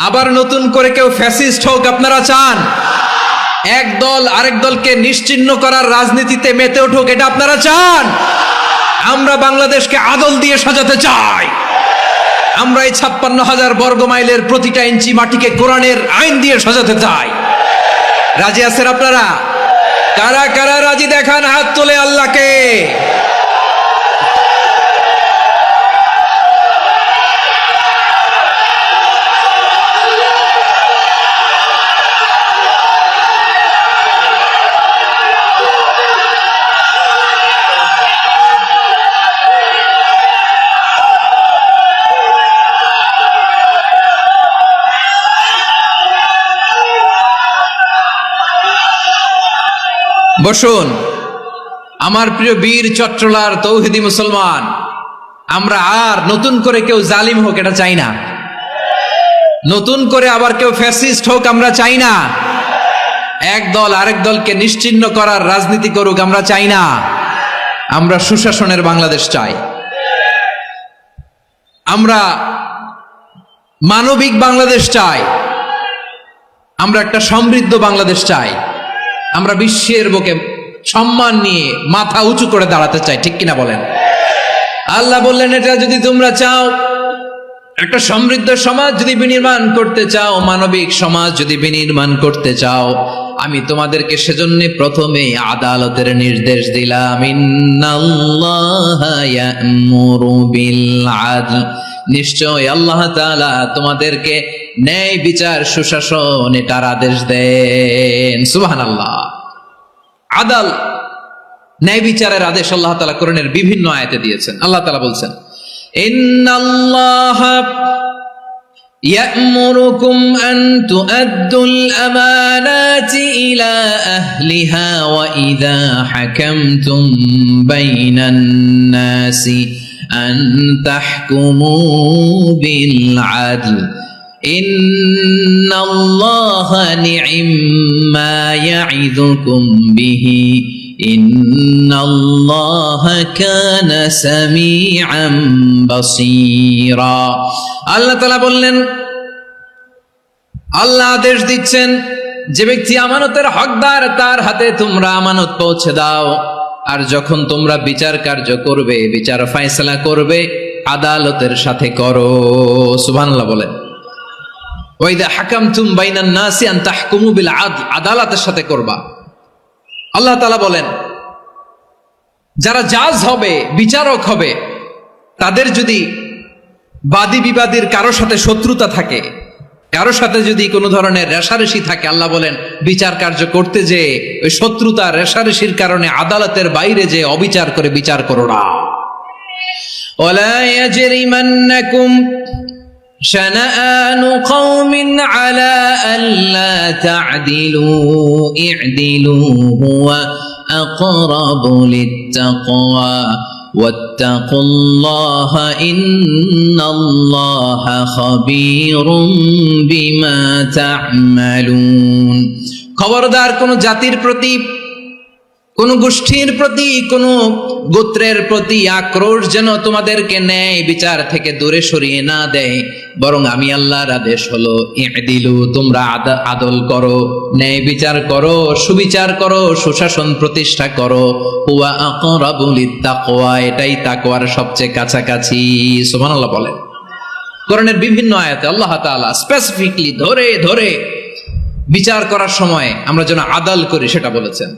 আবার নতুন করে কেউ ফ্যাসিস্ট হোক আপনারা চান? এক দল আরেক দলকে নিশ্চিহ্ন করার রাজনীতিতে মেতে উঠুক, এটা আপনারা চান? আমরা বাংলাদেশকে আদল দিয়ে সাজাতে চাই। আমরা এই 56,000 বর্গ মাইলের প্রতিটা ইঞ্চি মাটিকে কোরআনের আইন দিয়ে সাজাতে চাই। রাজি আছেন আপনারা? কারা কারা রাজি দেখান হাত তুলে আল্লাহকে। বসুন আমার প্রিয় বীর চট্টলার তৌহিদি মুসলমান, আমরা আর নতুন করে কেউ জালিম হোক এটা চাই না। নতুন করে আবার কেউ ফ্যাসিস্ট হোক আমরা চাই না। এক দল আরেক দলকে নিশ্চিহ্ন করার রাজনীতি করুক আমরা চাই না। আমরা সুশাসনের বাংলাদেশ চাই। আমরা মানবিক বাংলাদেশ চাই। আমরা একটা সমৃদ্ধ বাংলাদেশ চাই। আমরা বিশ্বের বুকে সম্মান নিয়ে মাথা উঁচু করে দাঁড়াতে চাই, ঠিক কিনা বলেন? আল্লাহ বললেন, এটা যদি তোমরা চাও, একটা সমৃদ্ধ সমাজ যদি বিনির্মাণ করতে চাও, মানবিক সমাজ যদি বিনির্মাণ করতে চাও, আমি তোমাদেরকে সেজন্য প্রথমে আদালতের নির্দেশ দিলাম। ইন্নাল্লাহা ইয়া'মুরু বিল আদল, নিশ্চয় আল্লাহ তাআলা তোমাদেরকে ন্যায় বিচার সুশাসন এটার আদেশ দেন। সুবহানাল্লাহ। আদাল, ন্যায় বিচারের আদেশ আল্লাহ তাআলা কোরআনের বিভিন্ন আয়াতে দিয়েছেন। আল্লাহ তাআলা বলছেন, ইন্নাল্লাহা ইয়া'মুরুকুম আন তুআদ্দুল আমানাতি ইলা আহলিহা ওয়া ইযা হাকামতুম বাইনান নাসি আন তাহকুমু বিল আদল ইন্নাল্লাহা নি'ম্মা ইয়া'iযুকুম বিহি ইন্নাল্লাহা কানা সামিআন বাসীরা। আল্লাহ তাআলা বললেন, আল্লাহ আদেশ দিচ্ছেন, যে ব্যক্তি আমানতের হকদার তার হাতে তোমরা আমানত পৌঁছে দাও। আর যখন তোমরা বিচার কার্য করবে, বিচার ফয়সালা করবে, আদালতের সাথে করো। সুবহানাল্লাহ বলেন। ওয়া ইযা হাকামতুম বাইনান নাসি আন তাহকুমু বিল আদল, আদালতের সাথে করবা। আল্লাহ তাআলা বলেন, যারা জাজ হবে, বিচারক হবে, তাদের যদি বাদী বিবাদীর কারো সাথে শত্রুতা থাকে, কারো সাথে যদি কোনো ধরনের রেষারেষি থাকে, আল্লাহ বলেন বিচার কার্য করতে যে ওই শত্রুতা রেষারেষির কারণে আদালতের বাইরে যে অবিচার করে বিচার করো না। ওয়ালা ইয়াজরিমান্নাকুম শানাআনু কওমিন আলা আল্লা তা'দিলু ই'দিলু হুয়া আকরাবু লিত্তাকওয়া ওয়াত্তাকুল্লাহা ইন্নাল্লাহা খাবীরুম বিমা তা'মালুন। খবরদার কোন জাতির প্রতি, কোন গোষ্ঠীর প্রতি, কোন গোত্রের প্রতি আক্রোশ যেন তোমাদেরকে ন্যায় বিচার থেকে দূরে সরিয়ে না দেয়, বরং আমি আল্লাহর আদেশ হলো ই'দিলু, তোমরা আদল করো, ন্যায় বিচার করো, সুবিচার করো, সুশাসন প্রতিষ্ঠা করো। হুয়া আকরাবু লিত্তাকওয়া, এটাই তাকওয়ার সবচেয়ে কাছাকাছি। সুবহানাল্লাহ বলেন। কোরআনের বিভিন্ন আয়াতে আল্লাহ তাআলা স্পেসিফিকলি ধরে ধরে বিচার করার সময় আমরা যেন আদাল করি সেটা বলেছেন।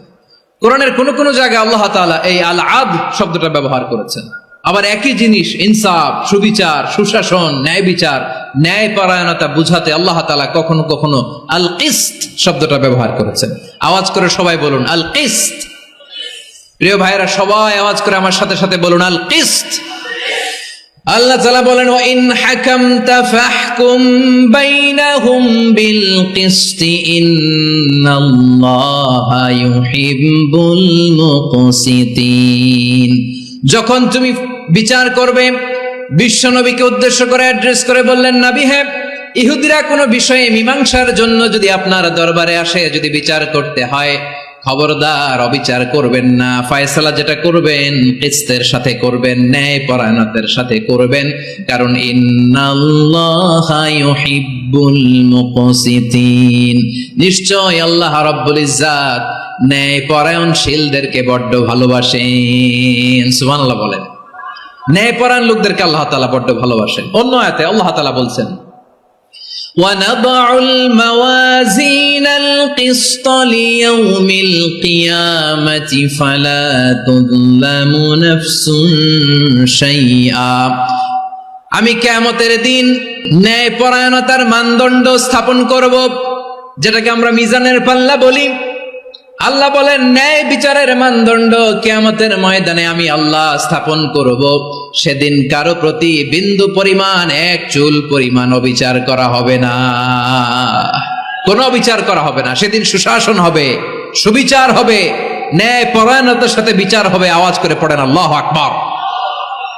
কোরআনের কোন কোন জায়গায় আল্লাহ তাআলা এই আল আদল শব্দটা ব্যবহার করেছেন। আবার একই জিনিস ইনসাফ, সুবিচার, সুশাসন, ন্যায় বিচার, ন্যায় পরায়ণতা বুঝাতে আল্লাহ তাআলা কখনো কখনো আল কিসত শব্দটা ব্যবহার করেছেন। আওয়াজ করে সবাই বলুন আল কিসত। প্রিয় ভাইরা, সবাই আওয়াজ করে আমার সাথে সাথে বলুন আল কিসত। আল্লাহ তাআলা বলেন, ওয়া ইন হাকামতা ফাহকুম বাইনাহুম বিল কিসতি ইন্নাল্লাহা ইউহিব্বুল মুকসিতিন। যখন তুমি বিচার করবে, বিশ্বনবীকে উদ্দেশ্য করে অ্যাড্রেস করে বললেন, নবী হে, ইহুদিরা কোনো বিষয়ে মীমাংসার জন্য যদি আপনার দরবারে আসে, যদি বিচার করতে হয়, খবরদার অবিচার করবেন না। ফয়সালা যেটা করবেন কিসতের সাথে করবেন, ন্যায় পরায়ণতার সাথে করবেন, কারণ ইন্নাল্লাহা ইউহিব্বুল ইউহিব্বুল মুকসিতিন। নিশ্চয় আল্লাহ রাব্বুল ইজ্জাত ন্যায় পরায়ণশীলদেরকে বড্ড ভালোবাসেন। সুবহানাল্লাহ বলেন। ন্যায় পরায়ণ লোকদেরকে আল্লাহ তাআলা বড্ড ভালোবাসেন। অন্য আয়াতে আল্লাহ তাআলা বলছেন, وَنَضَعُ الْمَوَازِينَ الْقِسْطَ لِيَوْمِ الْقِيَامَةِ فَلَا تُظْلَمُ نَفْسٌ شَيْئًا। আমি কিয়ামতের দিন ন্যায় পরায়ণতার মানদণ্ড স্থাপন করব, যেটাকে আমরা মিজানের পাল্লা বলি। আল্লাহ বলেন ন্যায় বিচারের মানদণ্ড কিয়ামতের ময়দানে আমি আল্লাহ স্থাপন করব। সেদিন কারো প্রতি বিন্দু পরিমাণ, এক চুল পরিমাণ অবিচার করা হবে না, কোনো অবিচার করা হবে না। সেদিন সুশাসন হবে, সুবিচার হবে, ন্যায় পরায়ণতার সাথে বিচার হবে। আওয়াজ করে পড়েন আল্লাহু আকবার।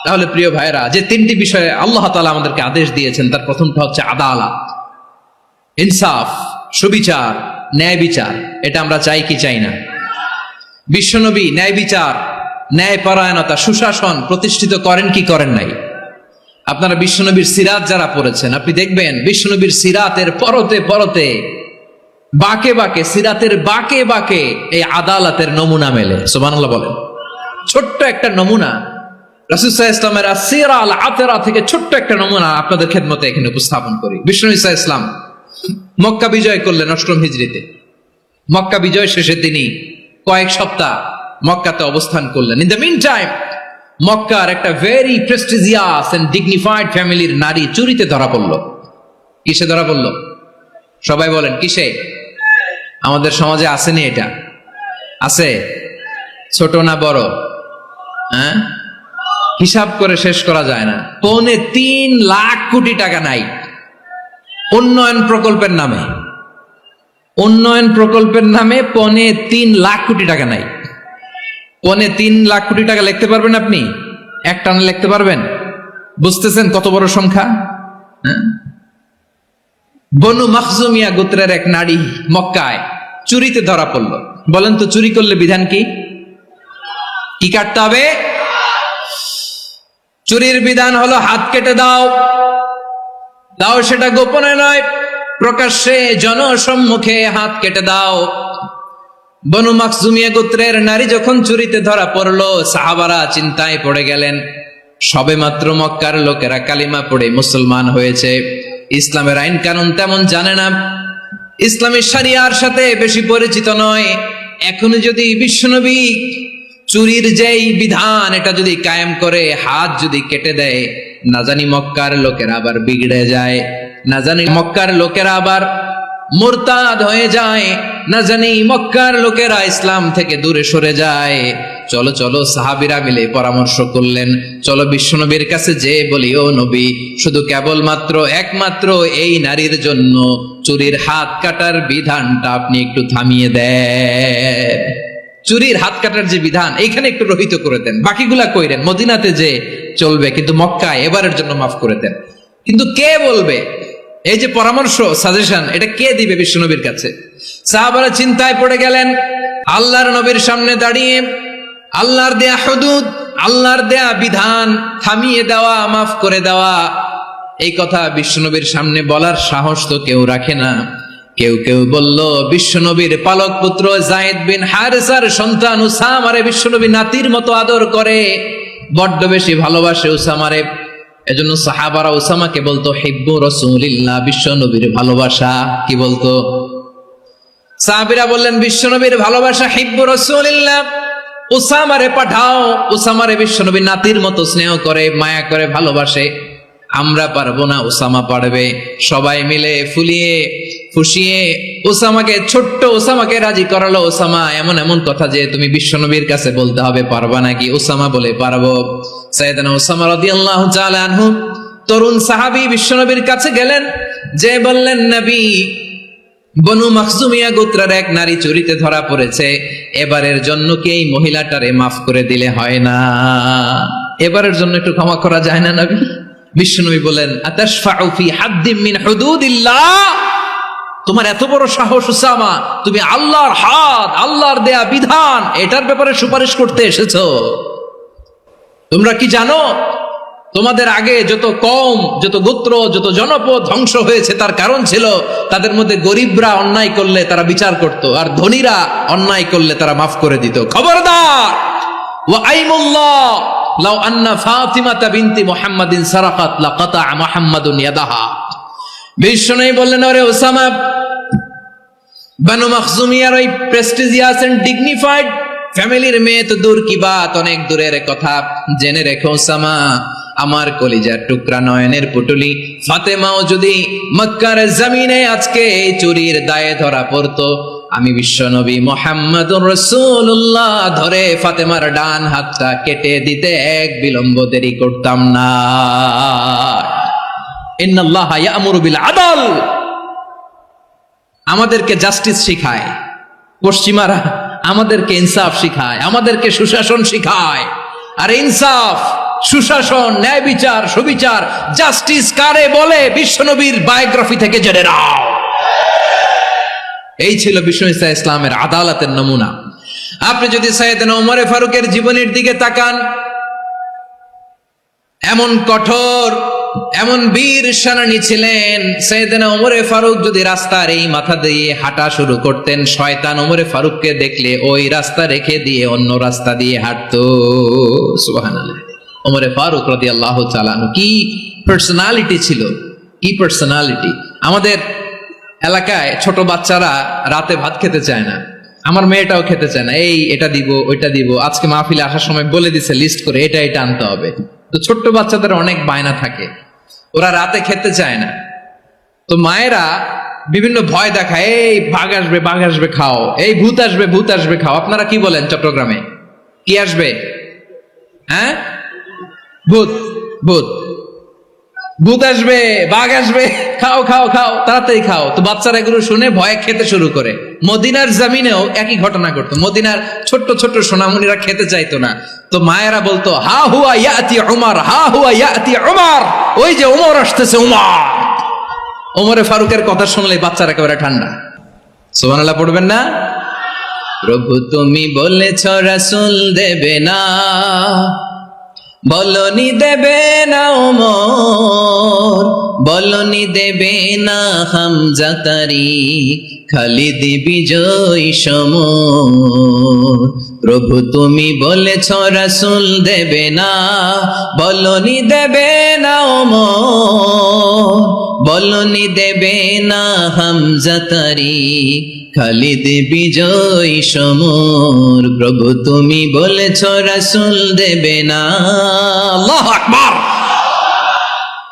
তাহলে প্রিয় ভাইরা, যে তিনটি বিষয়ে আল্লাহ তাআলা আমাদেরকে আদেশ দিয়েছেন, তার প্রথমটা হচ্ছে আদালত, ইনসাফ, সুবিচার, ন্যায় বিচার। এটা আমরা চাই কি চাই না? বিশ্বনবী ন্যায় বিচার, ন্যায় পরায়ণতা, সুশাসন প্রতিষ্ঠিত করেন কি করেন নাই? আপনারা বিশ্বনবীর সিরাত যারা পড়েছেন, আপনি দেখবেন বিশ্বনবীর সিরাতের পরতে পরতে, বাঁকে বাঁকে, সিরাতের বাঁকে বাঁকে এই আদালতের নমুনা মেলে। সুবহানাল্লাহ বলেন। ছোট্ট একটা নমুনা রাসূল সাল্লাল্লাহু আলাইহি ওয়াসাল্লামের আসিরা আল আতেরা থেকে ছোট্ট একটা নমুনা আপনাদের খেদমতে এখানে উপস্থাপন করি। বিশ্বনবী সাল্লাল্লাহু আলাইহি ওয়াসাল্লাম মক্কা বিজয় করলেন ৮ম হিজরিতে। মক্কা বিজয় শেষে তিনি কয়েক সপ্তাহ মক্কাতে অবস্থান করলেন। ইন দ্য মিন টাইম মক্কার একটা ভেরি প্রেস্টিজিয়াস এন্ড ডিগনিফাইড ফ্যামিলির নারী চুরিতে ধরা পড়ল। কিসে ধরা পড়ল? সবাই বলেন কিসে? আমাদের সমাজে আসেনি এটা? আছে? ছোট না বড়? হ্যাঁ, হিসাব করে শেষ করা যায় না। ৩.৫ লাখ কোটি টাকা নাই উন্নয়ন প্রকল্পের নামে। উন্নয়ন প্রকল্পের নামে ৩.৫ লাখ কোটি টাকা নাই। ৩.৫ লাখ কোটি টাকা লিখতে পারবেন আপনি? এক টানে লিখতে পারবেন? বুঝতেছেন কত বড় সংখ্যা? বনু মাখজুমিয়া গোত্রের এক নারী মক্কায় চুরিতে ধরা পড়ল। বলেন তো চুরি করলে বিধান কি? কি কাটতে হবে? চুরির বিধান হলো হাত কেটে দাও। দাও সেটা গোপনে নয়, প্রকাশ্যে জনসম্মুখে হাত কেটে দাও। বনু মাখজুমিয়া গোত্রের নারী যখন চুরিতে ধরা পড়লো, সাহাবারা চিন্তায় পড়ে গেলেন। সবেমাত্র মক্কার লোকেরা কালিমা পড়ে মুসলমান হয়েছে, ইসলামের আইন কানুন তেমন জানে না, ইসলামী শরিয়ার সাথে বেশি পরিচিত নয়। এখন যদি বিশ্বনবী চুরির যেই বিধান এটা যদি কায়েম করে হাত যদি কেটে দেয়, না জানি মক্কার লোকেরা আবার বিগড়ে যায়, না জানি মক্কার লোকেরা আবার মুরতাদ হয়ে যায়, না জানি মক্কার লোকেরা ইসলাম থেকে দূরে সরে যায়। চলো চলো, সাহাবীরা মিলে পরামর্শ করলেন, চলো বিশ্বনবীর কাছে যে বলি, ও নবী, শুধু কেবলমাত্র একমাত্র এই নারীর জন্য চুরির হাত কাটার বিধানটা আপনি একটু থামিয়ে দেন। চুরির হাত কাটার যে বিধান এইখানে একটু রহিত করে দেন, বাকিগুলা কইরেন মদিনাতে যে চলবে, কিন্তু মক্কায় এবারের জন্য মাফ করে দেন। কিন্তু কে বলবে? এই যে পরামর্শ, সাজেশন, এটা কে দিবে বিশ্বনবীর কাছে? সাহাবারা চিন্তায় পড়ে গেলেন। আল্লাহর নবীর সামনে দাঁড়িয়ে আল্লাহর দেয়া হুদুদ, আল্লাহর দেয়া বিধান থামিয়ে দেওয়া, মাফ করে দেওয়া, এই কথা বিশ্বনবীর সামনে বলার সাহস তো কেউ রাখে না। কেউ কেউ বলল, বিশ্বনবীর পালক পুত্র যায়েদ বিন হারেসার সন্তান উসামারে বিশ্বনবী নাতির মতো আদর করে, বড্ড বেশি ভালোবাসে উসামারে। এজন্য সাহাবারা উসামাকে বলতো হিব্বু রাসূলিল্লাহ, বিশ্বনবীর ভালোবাসা। কি বলতো? সাহাবীরা বললেন বিশ্বনবীর ভালোবাসা হিব্বু রাসূলিল্লাহ, উসামারে পাঠাও। উসামারে বিশ্বনবী নাতির মতো স্নেহ করে, মায়া করে, ভালোবাসে। আমরা পারবো না, উসামা পারবে। সবাই মিলে ফুলিয়ে ফুসিয়ে উসামাকে, ছোট্ট উসামাকে রাজি করালো। উসামা এমন এমন কথা যে তুমি বিশ্বনবীর কাছে বলতে হবে, পারবা নাকি? উসামা বলে পারবো। সাইয়েদনা উসামা রাদিয়াল্লাহু তাআলা আনহু তরুণ সাহাবী বিশ্বনবীর কাছে গেলেন, যে বললেন, নবী, বনু মাখজুমিয়া গোত্রের এক নারী চুরিতে ধরা পড়েছে, এবারের জন্য কি এই মহিলাটারে মাফ করে দিলে হয় না? এবারের জন্য একটু ক্ষমা করা যায় না নবী? বিশ্বনবী বলেন, আতাশফাউ ফি হাদ্দিম মিন হুদুদিল্লাহ, তোমার এত বড় সাহস উসামা, তুমি আল্লাহর হাত, আল্লাহর দেয়া বিধান, এটার ব্যাপারে সুপারিশ করতে এসেছো? তোমরা কি জানো তোমাদের আগে যত কওম, যত গোত্র, যত জনপদ ধ্বংস হয়েছে তার কারণ ছিল তাদের মধ্যে গরিবরা অন্যায় করলে তারা বিচার করত, আর ধনীরা অন্যায় করলে তারা মাফ করে দিত। খবরদার, ওয়া আইমুল্লাহ লাউ আন্না ফাতিমাতা বিনতি মুহাম্মাদিন সারাকাত লাকাতা মুহাম্মাদুন ইয়াদাহা। বিশ্বনবী বললেন, ওরে ওসামা, বানু মাখজুমিয়ার ওই প্রেস্টিজিয়াস এন্ড ডিগনিফাইড ফ্যামিলির মেয়ে তো দূর কি বাত, অনেক দূরের কথা। জেনে রেখো ওসামা, আমার কলিজার টুকরা নয়নের পুটুলি ফাতেমাও যদি মক্কার জমিনে আজকে এই চুরির দায়ে ধরা পড়তো, আমি বিশ্বনবী মুহাম্মদুর রাসূলুল্লাহ ধরে ফাতেমার ডান হাতটা কেটে দিতে এক বিলম্ব দেরি করতাম না। ইন্নাল্লাহা ইয়া'মুরু বিল আদল, আমাদেরকে জাস্টিস শিখায়। পশ্চিমারা আমাদেরকে ইনসাফ শিখায়, আমাদেরকে সুশাসন শিখায়। আর ইনসাফ, সুশাসন, ন্যায় বিচার, সুবিচার, জাস্টিস কারে বলে বিশ্বনবীর বায়োগ্রাফি থেকে জেনে নাও। এই ছিল বিষ্ণু ইসা ইসলামের আদালতের নমুনা। আপনি যদি সাইয়েদনা ওমর ফারুকের জীবনের দিকে তাকান, এমন কঠোর, এমন বীর সেনানী ছিলেন। সাইয়েদনা ওমর ফারুক যদি রাস্তার এই মাথা দিয়ে হাঁটা শুরু করতেন, শয়তান ওমর ফারুককে দেখলে ওই রাস্তা রেখে দিয়ে অন্য রাস্তা দিয়ে হাঁটতো। সুবহানাল্লাহ। ওমর ফারুক রাদিয়াল্লাহু তাআলা আনহু কি পার্সোনালিটি ছিল, কি পার্সোনালিটি। আমাদের এলাকায় ছোট বাচ্চারা রাতে ভাত খেতে চায় না, আমার মেয়েটাও খেতে চায় না। এই এটা দিব, ওইটা দিব, আজকে মাহফিলে আসার সময় বলে দিছে লিস্ট করে এটা এটা আনতে হবে। তো ছোট্ট বাচ্চাদের অনেক বায়না থাকে, ওরা রাতে খেতে চায় না। তো মায়েরা বিভিন্ন ভয় দেখায়, এই বাঘ আসবে, বাঘ আসবে খাও, এই ভূত আসবে, ভূত আসবে খাও। আপনারা কি বলেন চট্টগ্রামে? কি আসবে? হ্যাঁ, ভূত, ভূত, ভূত আসবে, বাঘ আসবে, খাও খাও খাও, তাড়াতাড়ি খাও। তো বাচ্চারা এগুলো শুনে ভয়ে খেতে শুরু করে। মদিনার জমিনেও একই ঘটনা ঘটতো। মদিনার ছোট্ট ছোট্ট সোনামণিরা খেতে চাইতো না। তো মায়েরা বলতো, হা হুয়া ইয়াতি উমর, হা হুয়া ইয়াতি উমর, ওই যে উমর আসতেছে, উমর। ওমরে ফারুকের কথা শুনলে বাচ্চারা একেবারে ঠান্ডা। সুবহানাল্লাহ পড়বেন না? প্রভু তুমি বলেছ রাসূল দেবে না, বলনি দেবে না ওমর, বলনি দেবে না হামজা তারিক, খালিদ বিজয় সমর। প্রভু তুমি বলেছ রাসূল দেবে না, বলনি দেবে না ওমর, বলনি দেবে না হামজা তারিক, খালিদ বিজয় সমর। প্রভু তুমি বলেছ রাসূল দেবে না। আল্লাহু আকবার।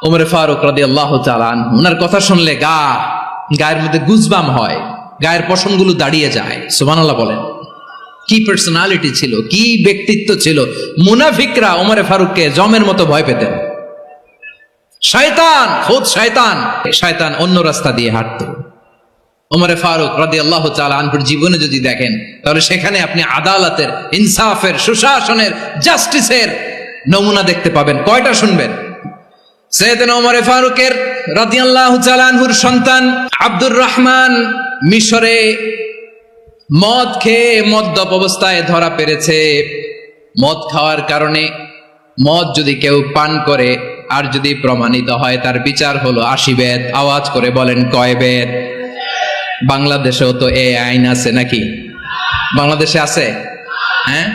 ওমর ফারুক রাদিয়াল্লাহু তাআলা আনহু, ওনার কথা শুনলে গায়ের মধ্যে গুজবাম হয়, গায়ের পশমগুলো দাঁড়িয়ে যায়। সুবহানাল্লাহ বলেন। কি পার্সোনালিটি ছিল, কি ব্যক্তিত্ব ছিল। মুনাফিকরা ওমর ফারুককে জমের মতো ভয় পেতেন। শয়তান, খুদ শয়তান, শয়তান অন্য রাস্তা দিয়ে হাঁটতো। ওমর ফারুক রাদিয়াল্লাহু তাআলা আনহুর জীবনে যদি দেখেন, তাহলে সেখানে আপনি আদালতের, ইনসাফের, সুশাসনের, জাস্টিসের নমুনা দেখতে পাবেন। কয়টা শুনবেন? সাইয়েদনা ওমর ফারুকের রাদিয়াল্লাহু তাআলা আনহুর সন্তান আব্দুর রহমান মিশরে মদ খেয়ে মদ্যপ অবস্থায় ধরা পড়েছে। মদ খাওয়ার কারণে, মদ যদি কেউ পান করে আর যদি প্রমাণিত হয়, তার বিচার হলো 80 বেত। আওয়াজ করে বলেন কয় বেত? বাংলাদেশেও তো এই আইন আছে নাকি? বাংলাদেশে আছে? হ্যাঁ,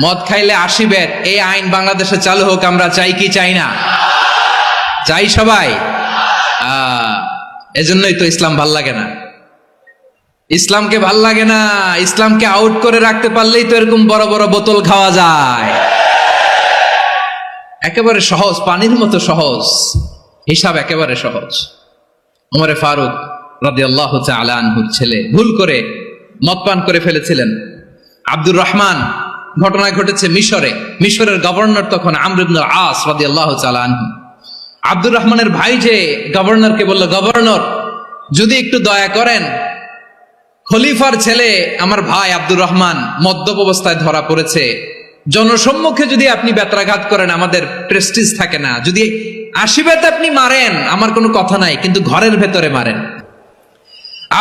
মদ খাইলে 80 বেত, এই আইন বাংলাদেশে চালু হোক। আমরা চাই কি চাই না? চাই সবাই। এজন্যই তো ইসলাম ভাল লাগে না। ইসলামকে ভাল লাগে না। ইসলামকে আউট করে রাখতে পারলেই তো এরকম বড় বড় বোতল খাওয়া যায়। একেবারে সহজ, পানির মতো সহজ হিসাব, একেবারে সহজ। ওমর ফারুক রাদিয়াল্লাহু তাআলা আনহুর ছেলে ভুল করে মদ পান করে ফেলেছিলেন। আব্দুর রহমান, ঘটনা ঘটেছে মিশরে। মিশরের গভর্নর তখন আমর ইবনে আস রাদিয়াল্লাহু তাআলা আনহু। আব্দুর রহমানের ভাই যে গভর্নরকে বলল, গভর্নর যদি একটু দয়া করেন, খলিফার ছেলে আমার ভাই আব্দুর রহমান মদ্যপ অবস্থায় ধরা পড়েছে, জনসম্মুখে যদি আপনি বেত্রাঘাত করেন আমাদের প্রেস্টিজ থাকে না, যদি 80 বেত আপনি মারেন আমার কোনো কথা নাই, কিন্তু ঘরের ভেতরে মারেন।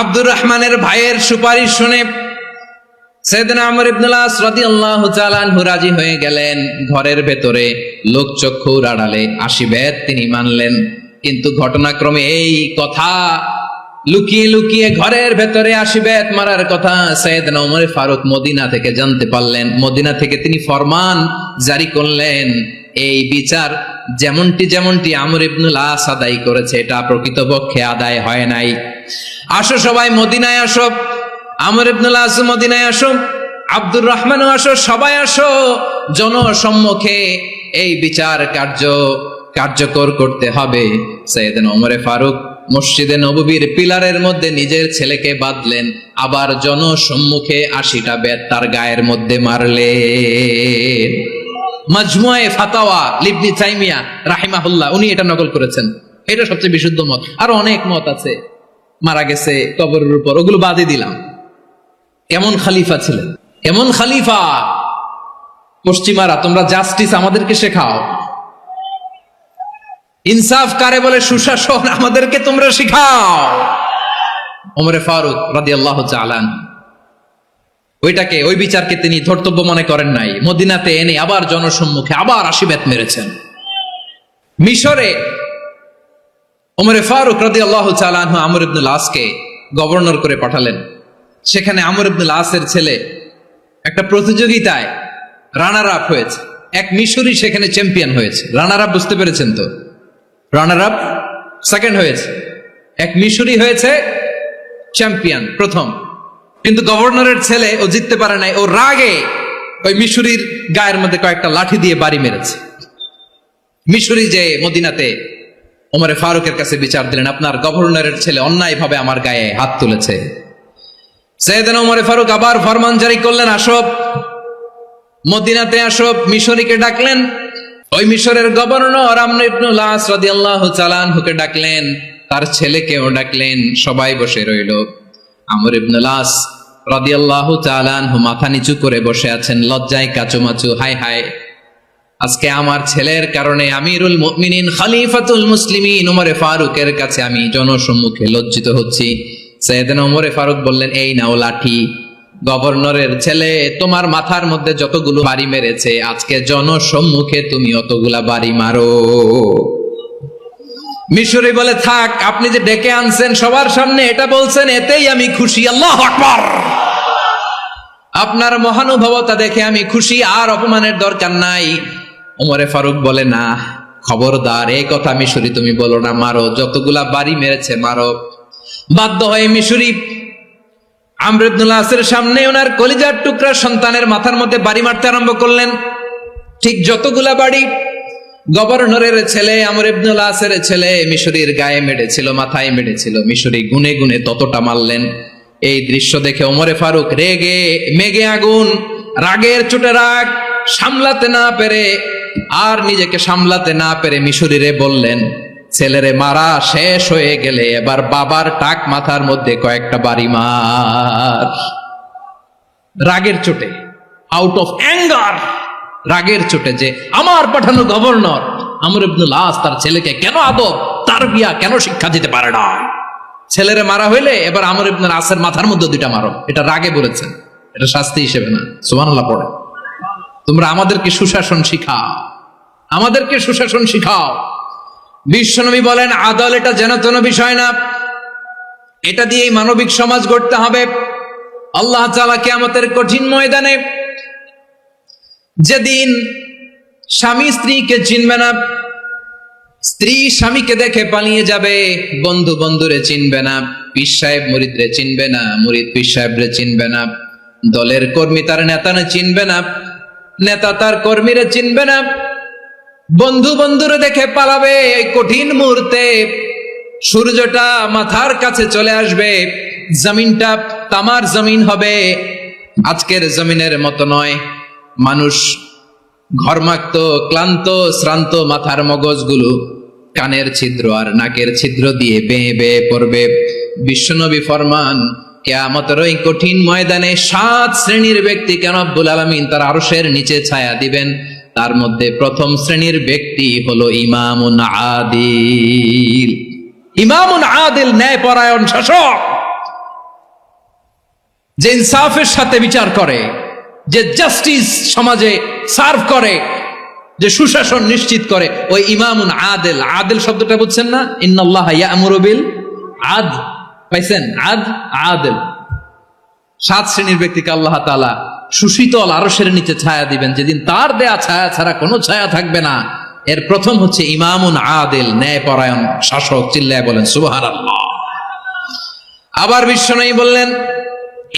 আব্দুর রহমানের ভাইয়ের সুপারিশ শুনে সাইয়েদনা আমর ইবনুল আস রাদিয়াল্লাহু তাআলা আনহু রাজি হয়ে গেলেন। ঘরের ভেতরে লোকচক্ষুর আড়ালে 80 বেত তিনি মানলেন। কিন্তু ঘটনাক্রমে এই কথা লুকিয়ে লুকিয়ে ঘরের ভেতরে 80 বেত মারার কথা সাইয়েদনা ওমর ফারুক মদিনা থেকে জানতে পারলেন। মদিনা থেকে তিনি ফরমান জারি করলেন, এই বিচার যেমনটি আমর ইবনুল আস আদায় করেছে এটা প্রকৃতপক্ষে আদায় হয় নাই। আসো সবাই মদিনায় আসো, আমর ইবনুল আস মদিনায় আসো, আব্দুর রহমানও আসো, সবাই আসো, জনসম্মুখে এই বিচার কার্যকর করতে হবে। সাইয়েদনা ওমর ফারুক মসজিদে নববীর পিলারের মধ্যে নিজের ছেলেকে বাঁধলেন, আবার জনসম্মুখে 80টা বেত তার গায়ের মধ্যে মারলেন। মাজমুয়ে ফাতাওয়া ইবনে তাইমিয়া রাহিমাহুল্লাহ উনি এটা নকল করেছেন। এটা সবচেয়ে বিশুদ্ধ মত। আরো অনেক মত আছে, মারা গেছে কবরের উপর, ওগুলো বাদই দিলাম। কেমন খালিফা ছিলেন, কেমন খালিফা! পশ্চিমারা তোমরা জাস্টিস আমাদেরকে শেখাও, ইনসাফ কারে বলে সুশাসন আমাদেরকে তোমরা শিখাও। ওমর ফারুক রাদিয়াল্লাহু তাআলা ওই বিচারকে তিনি ধর্তব্য মনে করেন নাই। মদিনাতে এনে আবার জনসম্মুখে আবার 80 বেত মেরেছেন। মিশরে ওমর ফারুক রাদিয়াল্লাহু তাআলা আনহু আমর ইবনুল আসকে গভর্নর করে পাঠালেন। সেখানে আমর ইবনুল আসের ছেলে একটা প্রতিযোগিতায় রানার আপ হয়েছে। এক মিশরি সেখানে চ্যাম্পিয়ন হয়েছে। রানার আপ বুঝতে পেরেছেন তো? রানার আপ সেকেন্ড হয়েছে, এক মিশরি হয়েছে চ্যাম্পিয়ন প্রথম। কিন্তু গভর্নরের ছেলে ও জিততে পারে নাই। ও রাগে ওই মিশরির গায়ের মধ্যে কয়েকটা লাঠি দিয়ে বাড়ি মেরেছে। মিশরি যে মদিনাতে ওমর ফারুকের কাছে বিচার দিলেন, আপনার গভর্নরের ছেলে অন্যায় ভাবে আমার গায়ে হাত তুলেছে। সাইয়েদনা ওমর ফারুক আবার ফরমান জারি করলেন, আসো মদিনাতে আসো। মিশরীকে ডাকলেন। ওই মিশরের গভর্নর আমর ইবনুল আস রাদিয়াল্লাহু তাআলা আনহুকে ডাকলেন, তার ছেলেকেও ডাকলেন। সবাই বসে রইল। আমর ইবনুল আস রাদিয়াল্লাহু তাআলা আনহু মাথা নিচু করে বসে আছেন, লজ্জায় কাচুমাচু। হায় হায়, আজকে আমার ছেলের কারণে আমিরুল মুমিনিন খলিফাতুল মুসলিমিন ওমর ফারুকের কাছে আমি জনসম্মুখে লজ্জিত হচ্ছি। সাইয়েদনা ওমর ফারুক বললেন, এই নাও লাঠি, গভর্নরের ছেলে তোমার মাথার মধ্যে যতগুলো বাড়ি মেরেছে আজকে জনসম্মুখে তুমি অতগুলা বাড়ি মারো। মিশরি বলে, থাক, আপনি যে ডেকে আনছেন সবার সামনে এটা বলছেন, এতেই আমি খুশি। আল্লাহু আকবার! আপনার মহানুভবতা দেখে আমি খুশি, আর অপমানের দরকার নাই। ওমরে ফারুক বলে, না, খবরদার, এই কথা মিশরি তুমি বলো না, মারো, যতগুলা বাড়ি মেরেছে মারো। বাধ্য হয়ে মিশরি আমর ইবনুল আসের সামনে ওনার কলিজার টুকরা সন্তানের মাথার মধ্যে বাড়ি মারতে আরম্ভ করলেন। ঠিক যতগুলা বাড়ি গভর্নরের ছেলে আমর ইবনুল আসের ছেলে মিশরীর গায়ে মেরেছিল, মাথায় মেরেছিল, মিশরি গুনে গুনে ততটা মারলেন। এই দৃশ্য দেখে ওমরে ফারুক রেগে মেগে আগুন, রাগের চোটে রাগ সামলাতে না পেরে আর নিজেকে সামলাতে না পেরে মিশরীরে বললেন, ছেলেরে মারা শেষ হয়ে গেলে এবার বাবার টাক মাথার মধ্যে কয়েকটা বাড়ি মার। রাগের চোটে, আউট অফ অ্যাঙ্গার, রাগের চোটে যে আমার পাঠানো গভর্নর আমর ইবনুল আস তার ছেলেকে কেন আদব তারবিয়া কেন শিক্ষা দিতে পারে না। ছেলেরে মারা হইলে এবার আমর ইবনুল আসের মাথার মধ্যে দুইটা মারো। এটা রাগে বলেছেন, এটা শাস্তি হিসেবে না। সুবহানাল্লাহ পড়ে। তোমরা আমাদেরকে সুশাসন শিখাও, আমাদেরকে সুশাসন শিখাও। বিশ্বনবী বলেন, আদল এটা যেন তেন বিষয় না, এটা দিয়েই মানবিক সমাজ গড়তে হবে। আল্লাহ তাআলা কিয়ামতের কঠিন ময়দানে যেদিন স্বামী স্ত্রীকে চিনবে না, স্ত্রী স্বামীকে দেখে পালিয়ে যাবে, বন্ধু বন্ধুরে চিনবে না, পীর সাহেব মুরিদরে চিনবে না, মুরিদ পীর সাহেবরে চিনবে না, দলের কর্মী তার নেতারে চিনবে না, নেতা তার কর্মীরে চিনবে না, বন্ধু বন্ধুরে দেখে পালাবে। এই কঠিন মুহূর্তে সূর্যটা মাথার কাছে চলে আসবে, জমিনটা তামার জমিন হবে, আজকের জমিনের মতো নয়। মানুষ ঘর্মাক্ত, ক্লান্ত, শ্রান্ত মাথার মগজগুলো কানের ছিদ্র আর নাকের ছিদ্র দিয়ে বেয়ে বেয়ে পড়বে। বিশ্বনবী ফরমান, কিয়ামতের ওই কঠিন ময়দানে 7 শ্রেণীর ব্যক্তিকে রব্বুল আলামিন তার আরশের নিচে ছায়া দিবেন। তার মধ্যে প্রথম শ্রেণীর ব্যক্তি হলো ইমামুন আদিল। ইমামুন আদিল, ন্যায়পরায়ণ শাসক। যে ইনসাফের সাথে বিচার করে, যে জাস্টিস সমাজে সার্ভ করে, যে সুশাসন নিশ্চিত করে, ওই ইমামুন আদেল। আদেল শব্দটা বুঝছেন না? ইন্নাল্লাহা ইয়া'মুরু বিল আদল। পাইছেন? আদেল। 7 শ্রেণীর ব্যক্তিকে আল্লাহ তাআলা সুশীতল আরশের নিচে ছায়া দিবেন, যেদিন তার দেয়া ছায়া ছাড়া কোনো ছায়া থাকবে না। এর প্রথম হচ্ছে ইমামুন আদেল, ন্যায়পরায়ণ শাসক। চিল্লায় বলেন সুবহানাল্লাহ। আবার বিশ্বনবী বললেন,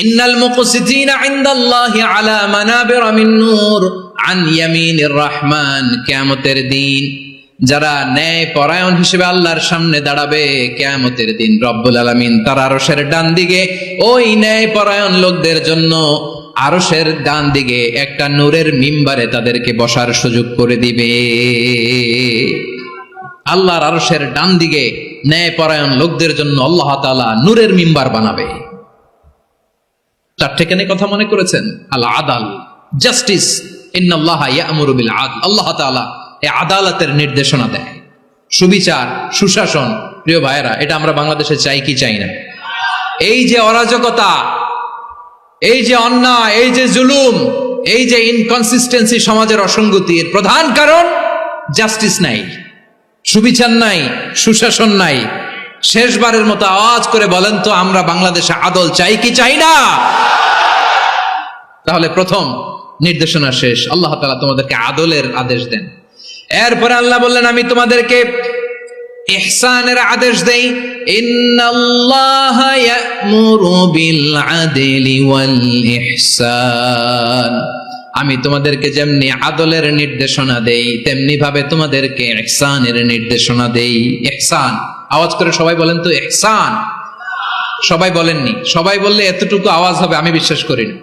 ইন্নাল মুকসিতিনা ইনদাল্লাহি আলা মানাবিরা মিন নূর আন ইয়ামিনির রহমান। কিয়ামতের দিন যারা ন্যায়পরায়ণ হিসেবে আল্লাহর সামনে দাঁড়াবে, কিয়ামতের দিন রব্বুল আলামিন তার আরশের ডান দিকে ওই ন্যায়পরায়ণ লোকদের জন্য আরশের ডান দিকে একটা নূরের মিম্বারে তাদেরকে বসার সুযোগ করে দিবে। আল্লাহর আরশের ডান দিকে ন্যায়পরায়ণ লোকদের জন্য আল্লাহ তাআলা নূরের মিম্বার বানাবে। 4টে কেন কথা মনে করেছেন? আল আদাল, জাস্টিস। ইন্নাল্লাহা ইয়া'মুরু বিল আদল। আল্লাহ তাআলা এই আদালতের নির্দেশনা দেয়, সুবিচার, সুশাসন। প্রিয় ভাইয়েরা, এটা আমরা বাংলাদেশে চাই কি চাই না? এই যে অরাজকতা, এই যে অন্যায়, এই যে জুলুম, এই যে ইনকনসিস্টেন্সি, সমাজের অসঙ্গতি, এর প্রধান কারণ জাস্টিস নাই, সুবিচার নাই, সুশাসন নাই। শেষবারের মতো আওয়াজ করে বলেন তো, আমরা বাংলাদেশে আদল চাই কি চাই না? তাহলে প্রথম নির্দেশনা শেষ। আল্লাহ তাআলা তোমাদেরকে আদলের আদেশ দেন। এরপরে আল্লাহ বললেন, আমি তোমাদেরকে ইহসানের আদেশ দেই। ইন্নাল্লাহা ইয়া'মুরু বিল আদলি ওয়াল ইহসান। আমি তোমাদেরকে যেমনি আদলের নির্দেশনা দেই, তেমনি ভাবে তোমাদেরকে ইহসানের নির্দেশনা দেই। ইহসান, আওয়াজ করে সবাই বলেন তো ইহসান। সবাই বলেননি? সবাই বললে এতটুকু আওয়াজ হবে আমি বিশ্বাস করি না।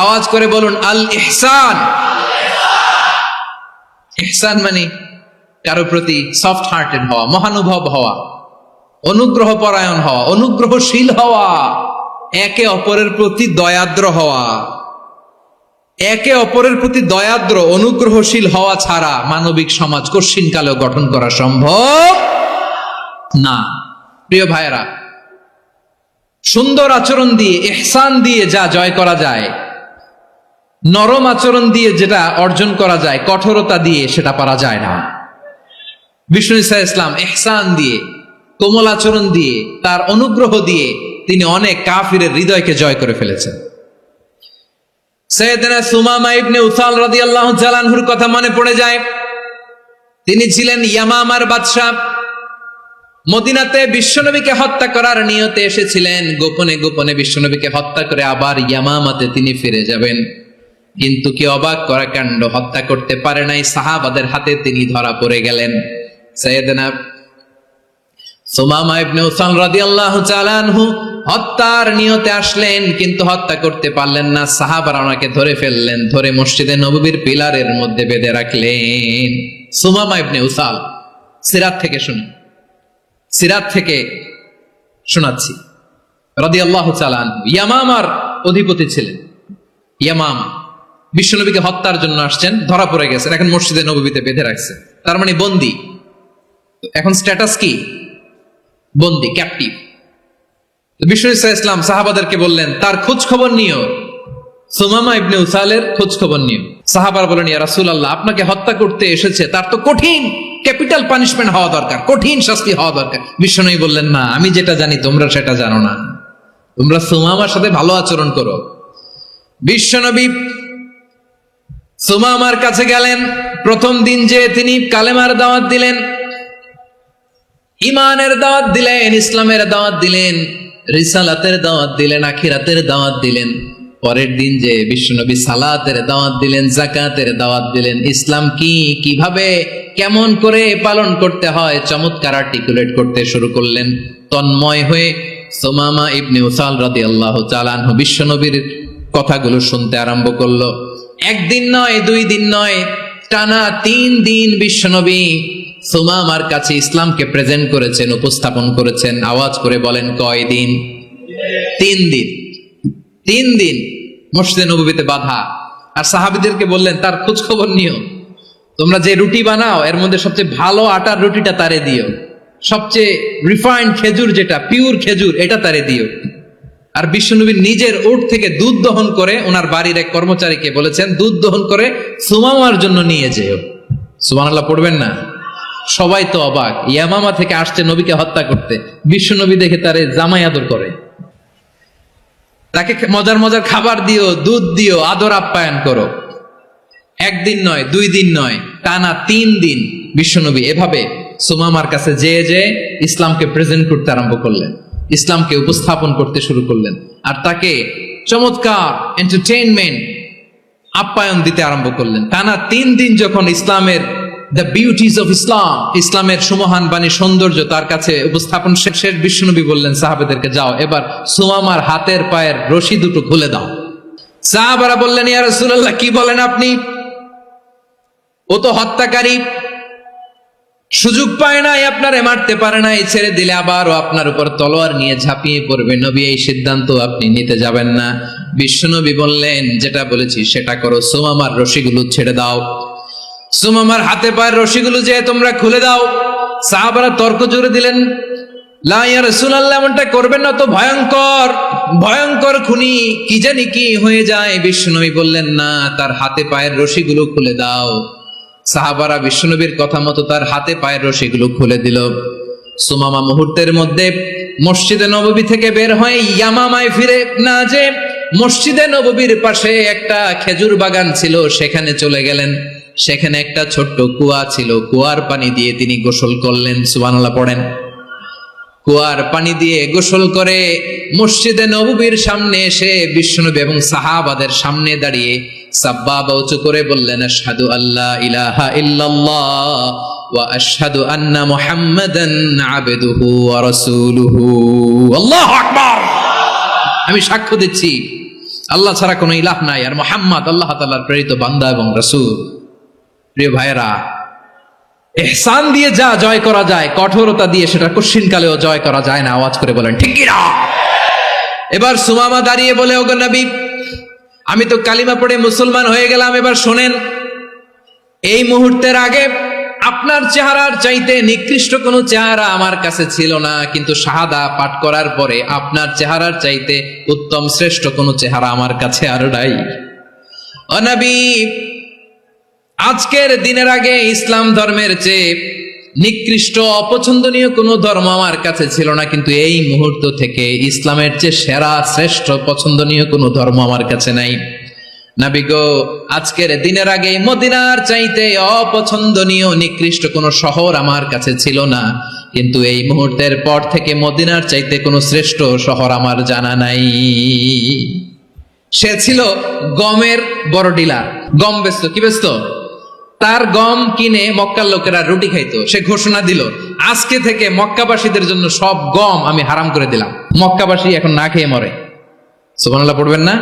আওয়াজ করে বলুন আল ইহসান। ইহসান মানে কারো প্রতি সফট হার্টেড হওয়া, মহানুভব হওয়া, অনুগ্রহ পরায়ণ হওয়া, অনুগ্রহশীল হওয়া, একে অপরের প্রতি দয়াদ্র হওয়া। একে অপরের প্রতি দয়াদ্র, অনুগ্রহশীল হওয়া ছাড়া মানবিক সমাজ কশিনকালেও গঠন করা সম্ভব না। প্রিয় ভাইয়েরা, সুন্দর আচরণ দিয়ে, ইহসান দিয়ে যা জয় করা যায়, নরম আচরণ দিয়ে যেটা অর্জন করা যায়, কঠোরতা দিয়ে সেটা পারা যায় না। বিষ্ণু ঈসা ইসলাম ইহসান দিয়ে, কোমল আচরণ দিয়ে, তার অনুগ্রহ দিয়ে তিনি অনেক কাফিরের হৃদয়কে জয় করে ফেলেছেন। সাইয়েদনা সুমামা ইবনে উসাল রাদিয়াল্লাহু তাআলা আনহুর কথা মনে পড়ে যায়। তিনি ছিলেন ইয়ামামার বাদশা। মদিনাতে বিশ্বনবীকে হত্যা করার নিয়তে এসেছিলেন। গোপনে গোপনে বিশ্বনবীকে হত্যা করে আবার ইয়ামামাতে তিনি ফিরে যাবেন। কিন্তু কি অবাক করা কাণ্ড, হত্যা করতে পারে নাই, সাহাবাদের হাতে তিনি ধরা পড়ে গেলেন। সাইয়েদনা সুমামা ইবনে উসাল রাদিয়াল্লাহু তাআলা আনহু হত্যার নিয়তে আসলেন, কিন্তু হত্যা করতে পারলেন না। সাহাবারা ওনাকে ধরে ফেললেন, ধরে মসজিদে নববীর পিলারের মধ্যে বেঁধে রাখলেন। সুমামা ইবনে উসাল, সিরাত থেকে শুনি, সিরাত থেকে শোনাচ্ছি রাদিয়াল্লাহু তাআলা আনহু। ইয়ামামার অধিপতি ছিলেন। ইয়ামামা বিশ্বনবীকে হত্যার জন্য আসছেন, ধরা পড়ে গেছেন, এখন মসজিদে নববীতে বেঁধে রাখছে। তার মানে বন্দী। এখন স্ট্যাটাস কি? বন্দী, ক্যাপটিভ। বিষ্ণু ঈসা ইসলাম সাহাবাদেরকে বললেন, তার খোঁজ খবর নিও, সুমামা ইবনে উসালের খোঁজ খবর নিও। সাহাবারা বলেন, ইয়া রাসূলুল্লাহ, আপনাকে হত্যা করতে এসেছে, তার তো কঠিন ক্যাপিটাল পানিশমেন্ট হওয়া দরকার, কঠিন শাস্তি হওয়া দরকার। বিশ্বনবী বললেন, না, আমি যেটা জানি তোমরা সেটা জানো না, তোমরা সুমামার সাথে ভালো আচরণ করো। বিশ্বনবী সুমামার কাছে গেলেন। প্রথম দিন যে তিনি কালেমার দাওয়াত দিলেন, ইমানের দাওয়াত দিলেন, ইসলামের দাওয়াত দিলেন, রিসালাতের দাওয়াত দিলেন, আখিরাতের দাওয়াত দিলেন। পরের দিন যে বিশ্বনবী সালাতের দাওয়াত দিলেন, যাকাতের দাওয়াত দিলেন, ইসলাম কি, কিভাবে, কেমন করে পালন করতে হয় চমৎকার আর্টিকুলেট করতে শুরু করলেন। তন্ময় হয়ে সুমামা ইবনে উসাল রাদিয়াল্লাহু তাআলা আনহু বিশ্বনবীর কথাগুলো শুনতে আরম্ভ করলো। একদিন নয়, 2 দিন নয়, টানা 3 দিন বিশ্বনবী সুমামার কাছে ইসলামকে প্রেজেন্ট করেছেন, উপস্থাপন করেছেন। আওয়াজ করে বলেন, কয় দিন? 3 দিন। 3 দিন মসজিদে নববীতে বাঁধা। আর সাহাবীদেরকে বললেন, তার খোঁজ খবর নিও, তোমরা যে রুটি বানাও এর মধ্যে সবচেয়ে ভালো আটার রুটিটা তারে দিও, সবচেয়ে রিফাইন্ড খেজুর, যেটা পিওর খেজুর, এটা তারে দিও। আর বিশ্বনবী নিজের উট থেকে দুধ দহন করে ওনার বাড়ির এক কর্মচারীকে বলেছেন দুধ দহন করে সুমামার জন্য নিয়ে যেও। সুবহানাল্লাহ পড়বেন না? সবাই তো অবাক, ইয়ামামা থেকে আসছে নবীকে হত্যা করতে, বিশ্বনবী দেখে তারে জামাই আদর করে, তাকে মজার মজার খাবার দিও, দুধ দিও, আদর আপ্যায়ন করো। একদিন নয়, 2 দিন নয়, টানা 3 দিন বিশ্বনবী এভাবে সুমামার কাছে যেয়ে ইসলামকে প্রেজেন্ট করতে আরম্ভ করলেন, ইসলামকে উপস্থাপন করতে শুরু করলেন, আর তাকে চমৎকার এন্টারটেইনমেন্ট আপ্যায়ন দিতে আরম্ভ করলেন। টানা 3 দিন যখন ইসলামের দ্য বিউটিজ অফ ইসলাম, ইসলামের সুমহান বাণী সৌন্দর্য তার কাছে উপস্থাপন শেষ, বিশ্বনবী বললেন সাহাবাদেরকে, যাও এবার সুমামার হাতের পায়ের রশি দুটো খুলে দাও। সাহাবারা বললেন, ইয়া রাসূলুল্লাহ কি বলেন আপনি? ও তো হত্যাকারী, সুযোগ পায় নাই, আপনারে মারতে পারে নাই, ছেড়ে দিলে আবারও আপনার উপর তলোয়ার নিয়ে ঝাঁপিয়ে পড়বে। নবী এই সিদ্ধান্ত আপনি নিতে যাবেন না। বিশ্বনবী বললেন, যেটা বলেছি সেটা করো, সুমামার রশিগুলো ছেড়ে দাও, সুমামার হাতে পায়ের রশিগুলো যে তোমরা খুলে দাও। সাহাবারা তর্ক জুড়ে দিলেন, লা ইয়া রাসূলুল্লাহ এমনটা করবেন না, তো ভয়ঙ্কর ভয়ঙ্কর খুনি, কি জানি কি হয়ে যায়। বিশ্বনবী বললেন, না, তার হাতে পায়ের রশিগুলো খুলে দাও। সাহাবারা বিশ্বনবীর কথা মতো তার হাতে পায়ের রশিগুলো খুলে দিল। সুমামা মুহূর্তের মধ্যে মসজিদে নববী থেকে বের হয়ে ইয়ামামায় ফিরে না যে মসজিদে নববীর পাশে একটা খেজুর বাগান ছিল, সেখানে চলে গেলেন। সেখানে একটা ছোট্ট কুয়া ছিল, কুয়ার পানি দিয়ে তিনি গোসল করলেন। সুবহানাল্লাহ পড়েন। কুয়ার পানি দিয়ে গোসল করে মসজিদে নববীর সামনে এসে বিশ্বনবী এবং সাহাবাদের সামনে দাঁড়িয়ে সাব্বাবা উঁচু করে বললেন, আশহাদু আল্লা ইলাহা ইল্লাল্লাহ ওয়া আশহাদু আন্না মুহাম্মাদান আবদুহু ওয়া রাসূলুহু। আল্লাহু আকবার। আমি সাক্ষ্য দিচ্ছি আল্লাহ ছাড়া কোনো ইলাহ নাই, আর মুহাম্মদ আল্লাহ তাআলার প্রেরিত বান্দা এবং রাসূল। প্রিয় ভাইরা, ইহসান দিয়ে যা জয় করা যায়, কঠোরতা দিয়ে সেটা কঠিনকালেও জয় করা যায় না। আওয়াজ করে বলেন ঠিক কি না? এবার সুমামা দাঁড়িয়ে বলে, ওগো নবী, আমি তো কালিমা পড়ে মুসলমান হয়ে গেলাম, এবার শোনেন, এই মুহূর্তের আগে আপনার চেহারার চাইতে নিকৃষ্ট কোনো চেহারা আমার কাছে ছিল না, কিন্তু শাহাদা পাঠ করার পরে আপনার চেহারার চাইতে উত্তম শ্রেষ্ঠ কোনো চেহারা আমার কাছে আর নাই। ও নবী, আজকের দিনের আগে ইসলাম ধর্মের চেয়ে নিকৃষ্ট অপছন্দনীয় কোনো ধর্ম আমার কাছে ছিল না, কিন্তু এই মুহূর্ত থেকে ইসলামের চেয়ে সেরা শ্রেষ্ঠ পছন্দনীয় কোনো ধর্ম আমার কাছে নাই। নবী গো, আজকের দিনের আগে মদিনার চাইতে অপছন্দনীয় নিকৃষ্ট কোনো শহর আমার কাছে ছিল না, কিন্তু এই মুহূর্তের পর থেকে মদিনার চাইতে কোনো শ্রেষ্ঠ শহর আমার জানা নাই। সে ছিল গমের বড় ডিলার, গম বেচতো। কি বেচতো? তার গম কিনে মক্কার লোকেরা রুটি খাইতো। সে ঘোষণা দিল, আজকে থেকে মক্কাবাসীদের জন্য সব গম আমি হারাম করে দিলাম, মক্কাবাসী এখন না খেয়ে মরে। সুবহানাল্লাহ পড়বেন না?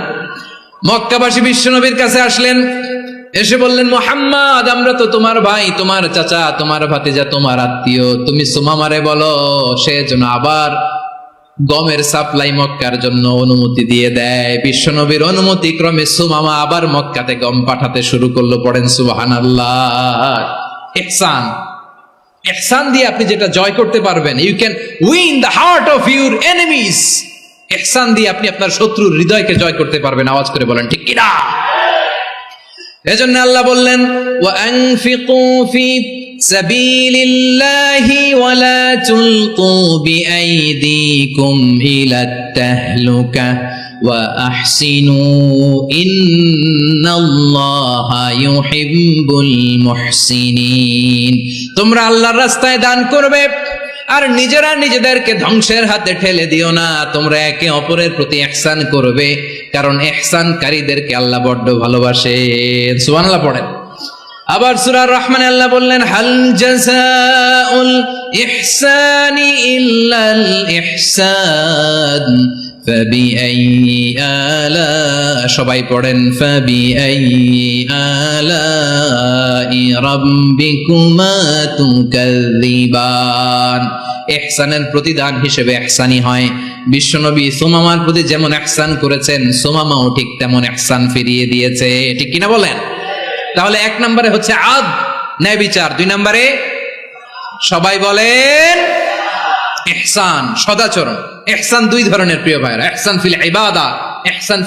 মক্কাবাসী বিশ্বনবীর কাছে আসলেন, এসে বললেন, মুহাম্মদ, আমরা তো তোমার ভাই, তোমার চাচা, তোমার ভাতিজা, তোমার আত্মীয়, তুমি সুমামারে বলো সে যেন আবার গমের সাপ্লাই মক্কার জন্য অনুমতি দিয়ে দেয়। বিশ্বনবীর অনুমতি ক্রমে সুমামা আবার মক্কাতে গম পাঠাতে শুরু করলো। পড়েন সুবহানাল্লাহ। ইহসান, ইহসান দিয়ে আপনি যেটা জয় করতে পারবেন, you can win the heart of your enemies. ইহসান দিয়ে আপনি আপনার শত্রুর হৃদয়কে জয় করতে পারবেন। আওয়াজ করে বলেন ঠিক কি না? এজন্য আল্লাহ বললেন, ওয়া আনফিকু ফি সাবিলিল্লাহি ওয়া লা তুলকু বিআইদিকুম ইলাত তাহলুকা ওয়া আহসিনু ইন্নাল্লাহা ইউহিব্বুল মুহসিনিন। তোমরা আল্লাহর রাস্তায় দান করবে আর নিজেরা নিজেদেরকে ধ্বংসের হাতে ঠেলে দিও না। তোমরা একে অপরের প্রতি ইহসান করবে, কারণ ইহসানকারীদেরকে আল্লাহ বড্ড ভালোবাসেন। সুবহানাল্লাহ পড়েন। আবার সূরা রহমানে আল্লাহ বললেন, হাল জাযাউল ইহসানি ইল্লাল ইহসান ফাবিআইয়ি আলা, সবাই পড়েন, ফাবিআইয়ি আলাই রাব্বিকুমা তুকাযযিবান। ইহসানের প্রতিদান হিসেবে ইহসানি হয়। বিশ্বনবী সুমামার প্রতি যেমন ইহসান করেছেন, সুমামাও ঠিক তেমন ইহসান ফিরিয়ে দিয়েছে। ঠিক কিনা বলেন? তাহলে 1 নম্বরে হচ্ছে আদ, ন্যায় বিচার। 2 নম্বরে সবাই বলেন ইহসান, সদাচরণ। ইহসান দুই ধরনের প্রিয় ভাইরা, ইহসান ফিল ইবাদা, ইহসান